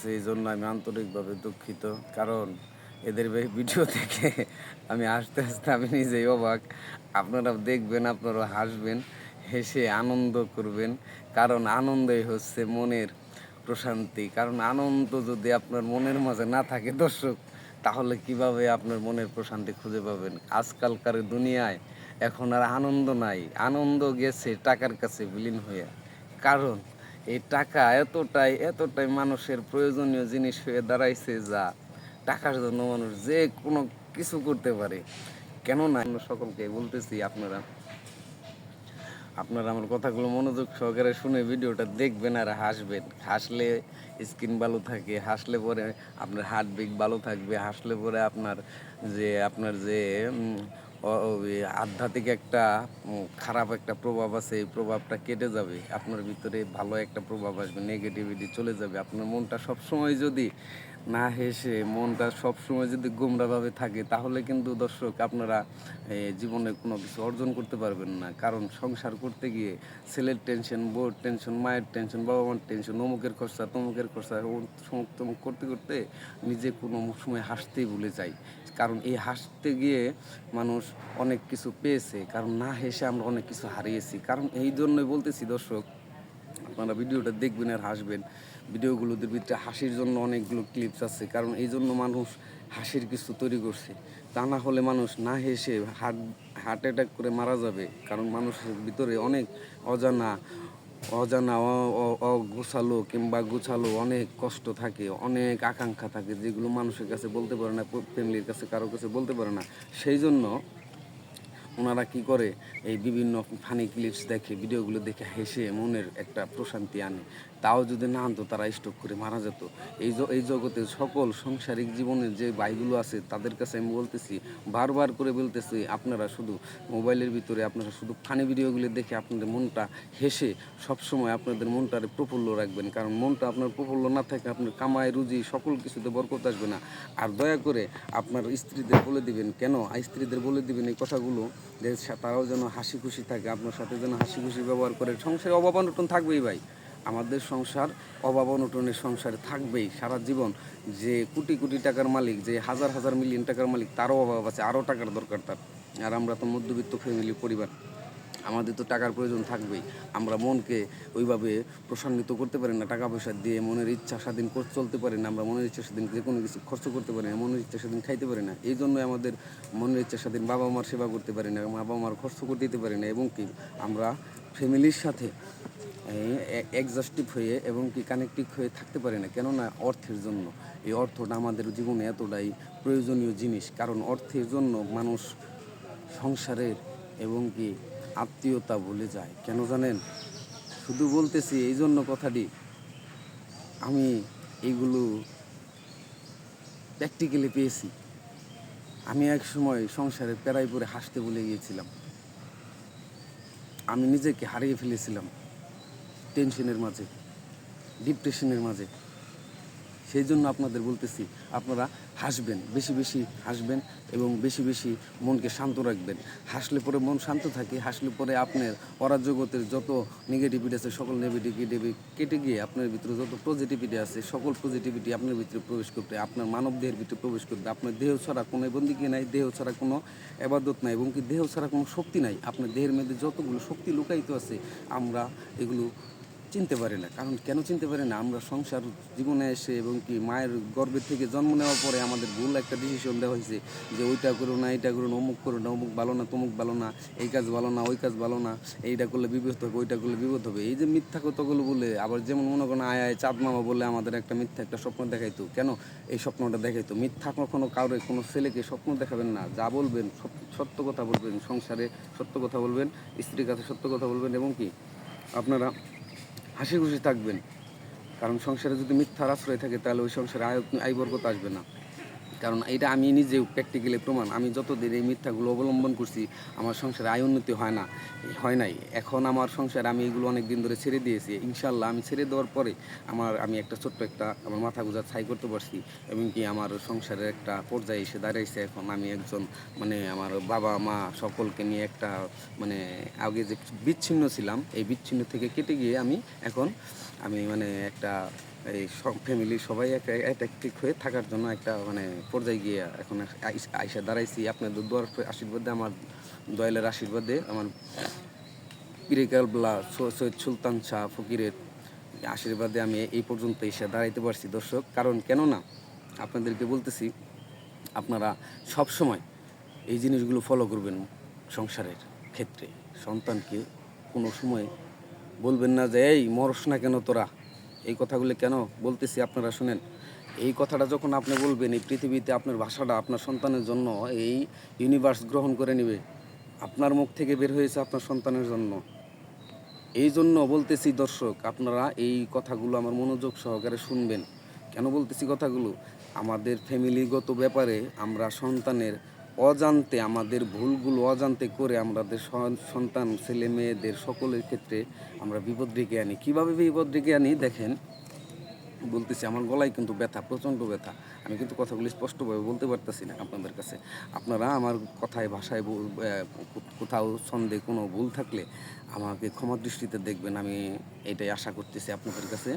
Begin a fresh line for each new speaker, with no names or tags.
সেই জন্য আমি আন্তরিকভাবে দুঃখিত। কারণ এদের ভিডিও দেখে আমি হাসতে, হাসতে আমি নিজেই অবাক। আপনারাও দেখবেন, আপনারাও হাসবেন, হেসে আনন্দ করবেন। কারণ আনন্দই হচ্ছে মনের প্রশান্তি। কারণ আনন্দ যদি আপনার মনের মাঝে না থাকে দর্শক, তাহলে কিভাবে আপনার মনের প্রশান্তি খুঁজে পাবেন? আজকালকার দুনিয়ায় এখন আর আনন্দ নাই। আনন্দ গেছে টাকার কাছে বিলীন হইয়া। কারণ এই টাকা এতটাই মানুষের প্রয়োজনীয় জিনিস হয়ে দাঁড়াইছে, যা টাকার জন্য মানুষ যে কোনো কিছু করতে পারে। কেননা সকলকে বলতেছি, আপনারা আপনারা আমার কথাগুলো মনোযোগ সহকারে শুনে ভিডিওটা দেখবেন আর হাসবেন। হাসলে স্কিন ভালো থাকে, হাসলে পরে আপনার হার্টবিট ভালো থাকবে, হাসলে পরে আপনার যে ওই আধ্যাত্মিক একটা খারাপ একটা প্রভাব আছে, এই প্রভাবটা কেটে যাবে। আপনার ভিতরে ভালো একটা প্রভাব আসবে, নেগেটিভিটি চলে যাবে। আপনার মনটা সবসময় যদি না হেসে, মনটা সবসময় যদি গোমড়াভাবে থাকে, তাহলে কিন্তু দর্শক আপনারা জীবনে কোনো কিছু অর্জন করতে পারবেন না। কারণ সংসার করতে গিয়ে ছেলের টেনশন, বউর টেনশন, মায়ের টেনশন, বাবা মার টেনশন, অমুকের খরচা, তমুকের খরচা, তমুক করতে করতে নিজে কোনো সময় হাসতেই ভুলে যায়। কারণ এই হাসতে গিয়ে মানুষ অনেক কিছু পেয়েছে, কারণ না হেসে আমরা অনেক কিছু হারিয়েছি। কারণ এই জন্যই বলতেছি দর্শক, আপনারা ভিডিওটা দেখবেন আর হাসবেন। ভিডিওগুলোর ভিতরে হাসির জন্য অনেকগুলো ক্লিপস আছে, কারণ এই জন্য মানুষ হাসির কিছু তৈরি করছে। তা না হলে মানুষ না হেসে হার্ট অ্যাটাক করে মারা যাবে। কারণ মানুষের ভিতরে অনেক অজানা অজানা অগোছালো কিংবা গোছালো অনেক কষ্ট থাকে, অনেক আকাঙ্ক্ষা থাকে, যেগুলো মানুষের কাছে বলতে পারে না, ফ্যামিলির কাছে কারো কাছে বলতে পারে না। সেই জন্য ওনারা কী করে, এই বিভিন্ন ফানি ক্লিপস দেখে, ভিডিওগুলো দেখে হেসে মনের একটা প্রশান্তি আনে। তাও যদি না আনতো, তারা স্ট্রোক করে মারা যেত। এই জগতে সকল সাংসারিক জীবনের যে ভাইগুলো আছে, তাদের কাছে আমি বলতেছি, বারবার করে বলতেছি, আপনারা শুধু মোবাইলের ভিতরে আপনারা শুধু ফানি ভিডিওগুলো দেখে আপনাদের মনটা হেসে সবসময় আপনাদের মনটারে প্রফুল্ল রাখবেন। কারণ মনটা আপনার প্রফুল্ল না থাকে, আপনার কামাই রুজি সকল কিছুতে বরকত আসবে না। আর দয়া করে আপনার স্ত্রীদের বলে দিবেন, কেন স্ত্রীদের বলে দিবেন এই কথাগুলো, যে তারাও যেন হাসি খুশি থাকে, আপনার সাথে যেন হাসি খুশি ব্যবহার করে। সংসারে অভাব অনটন থাকবেই ভাই, আমাদের সংসার অভাব অনটনের সংসারে থাকবেই সারা জীবন। যে কোটি কোটি টাকার মালিক, যে হাজার হাজার মিলিয়ন টাকার মালিক, তারও অভাব আছে, আরও টাকার দরকার তার। আর আমরা তো মধ্যবিত্ত ফ্যামিলি পরিবার, আমাদের তো টাকার প্রয়োজন থাকবেই। আমরা মনকে ওইভাবে প্রশান্বিত করতে পারি না টাকা পয়সা দিয়ে, মনের ইচ্ছা স্বাধীন চলতে পারি না, আমরা মনের ইচ্ছা স্বাধীন যে কোনো কিছু খরচ করতে পারি না, মনের ইচ্ছা স্বাধীন খাইতে পারি না। এই জন্যই আমাদের মনের ইচ্ছা স্বাধীন বাবা মার সেবা করতে পারি না, বাবা মার খরচ করে দিতে পারি না, এবং কি আমরা ফ্যামিলির সাথে এক্সাস্টিভ হয়ে এবং কি কানেক্টিভ হয়ে থাকতে পারি না। কেননা অর্থের জন্য। এই অর্থটা আমাদের জীবনে এতটাই প্রয়োজনীয় জিনিস। কারণ অর্থের জন্য মানুষ সংসারের এবং কি আত্মীয়তা ভুলে যায়। কেন জানেন? শুধু বলতেছি এই জন্য কথাটি, আমি এইগুলো প্র্যাকটিক্যালি পেয়েছি। আমি এক সময় সংসারে প্যারায় পড়ে হাসতে ভুলে গিয়েছিলাম। আমি নিজেকে হারিয়ে ফেলেছিলাম টেনশনের মাঝে, ডিপ্রেশনের মাঝে। সেই জন্য আপনাদের বলতেছি, আপনারা হাসবেন, বেশি বেশি হাসবেন এবং বেশি বেশি মনকে শান্ত রাখবেন। হাসলে পরে মন শান্ত থাকে, হাসলে পরে আপনার অরাজগতের যত নেগেটিভিটি আছে সকল নেগেটিভিটি কেটে গিয়ে আপনার ভিতরে যত পজিটিভিটি আছে সকল পজিটিভিটি আপনার ভিতরে প্রবেশ করবে, আপনার মানব দেহের ভিতরে প্রবেশ করবে। আপনার দেহ ছাড়া কোনো বন্দিকে নাই, দেহ ছাড়া কোনো এবাদত নাই, এবং কি দেহ ছাড়া কোনো শক্তি নাই। আপনার দেহের মধ্যে যতগুলো শক্তি লুকায়িত আছে, আমরা এগুলো চিনতে পারি না। কারণ কেন চিনতে পারি না? আমরা সংসার জীবনে এসে এবং কি মায়ের গর্ভের থেকে জন্ম নেওয়ার পরে আমাদের ভুল একটা ডিসিশন দেওয়া হয়েছে, যে ওইটা করো না, এইটা করো না, অমুক করো না, অমুক ভালো না, তমুক ভালো না, এই কাজ ভালো না, ওই কাজ ভালো না, এইটা করলে বিপদ হবে, ওইটা করলে বিপদ হবে। এই যে মিথ্যা কথাগুলো বলে, আবার যেমন মনে করেন আয় আয় চাঁদ মামা বলে আমাদের একটা মিথ্যা একটা স্বপ্ন দেখাইতো। কেন এই স্বপ্নটা দেখাইতো? মিথ্যা কখনো কাউরে কোনো ছেলেকে স্বপ্ন দেখাবেন না। যা বলবেন সত্য কথা বলবেন, সংসারে সত্য কথা বলবেন, স্ত্রীর কাছে সত্য কথা বলবেন, এবং কি আপনারা হাসি খুশি থাকবেন। কারণ সংসারে যদি মিথ্যার আশ্রয় থাকে, তাহলে ওই সংসারে আয় বরকত আসবে না। কারণ এটা আমি নিজেও প্র্যাকটিক্যালি প্রমাণ। আমি যতদিন এই মিথ্যাগুলো অবলম্বন করছি, আমার সংসারে আয় উন্নতি হয় নাই। এখন আমার সংসারে আমি এগুলো অনেক দিন ধরে ছেড়ে দিয়েছি। ইনশাল্লাহ আমি ছেড়ে দেওয়ার পরে আমি একটা ছোট্ট একটা আমার মাথা গোঁজা ছাই করতে পারছি, এবং কি আমার সংসারের একটা পর্যায়ে এসে দাঁড়াইছে। এখন আমি একজন আমার বাবা মা সকলকে নিয়ে একটা আগে যে বিচ্ছিন্ন ছিলাম, এই বিচ্ছিন্ন থেকে কেটে গিয়ে আমি এখন একটা এই সব ফ্যামিলি সবাই ঠিক হয়ে থাকার জন্য একটা মানে পর্যায়ে গিয়ে এখন আইসা দাঁড়াইছি আপনাদের দোয়ার আশীর্বাদে, আমার দয়ালের আশীর্বাদে, আমার পিরিকালবেলা সৈয়দ সুলতান শাহ ফকিরের আশীর্বাদে আমি এই পর্যন্ত এসে দাঁড়াইতে পারছি দর্শক। কারণ কেননা আপনাদেরকে বলতেছি, আপনারা সব সময় এই জিনিসগুলো ফলো করবেন সংসারের ক্ষেত্রে। সন্তানকে কোনো সময় বলবেন না যে এই মরস না কেন তোরা, এই কথাগুলো কেন বলতেছি আপনারা শুনেন। এই কথাটা যখন আপনি বলবেন, এই পৃথিবীতে আপনার ভাষাটা আপনার সন্তানের জন্য এই ইউনিভার্স গ্রহণ করে নেবে। আপনার মুখ থেকে বের হয়েছে আপনার সন্তানের জন্য। এই জন্য বলতেছি দর্শক, আপনারা এই কথাগুলো আমার মনোযোগ সহকারে শুনবেন। কেন বলতেছি কথাগুলো? আমাদের ফ্যামিলিগত ব্যাপারে আমরা সন্তানের অজান্তে, আমাদের ভুলগুলো অজান্তে করে আমাদের সন্তান ছেলে মেয়েদের সকলের ক্ষেত্রে আমরা বিপদ ডেকে আনি। কীভাবে বিপদ ডেকে আনি দেখেন, বলতেছি। আমার গলায় কিন্তু ব্যথা, প্রচণ্ড ব্যথা। আমি কিন্তু কথাগুলি স্পষ্টভাবে বলতে পারতেছি না আপনাদের কাছে। আপনারা আমার কথায় ভাষায় কোথাও ছন্দে কোনো ভুল থাকলে আমাকে ক্ষমা দৃষ্টিতে দেখবেন, আমি এটাই আশা করতেছি আপনাদের কাছে।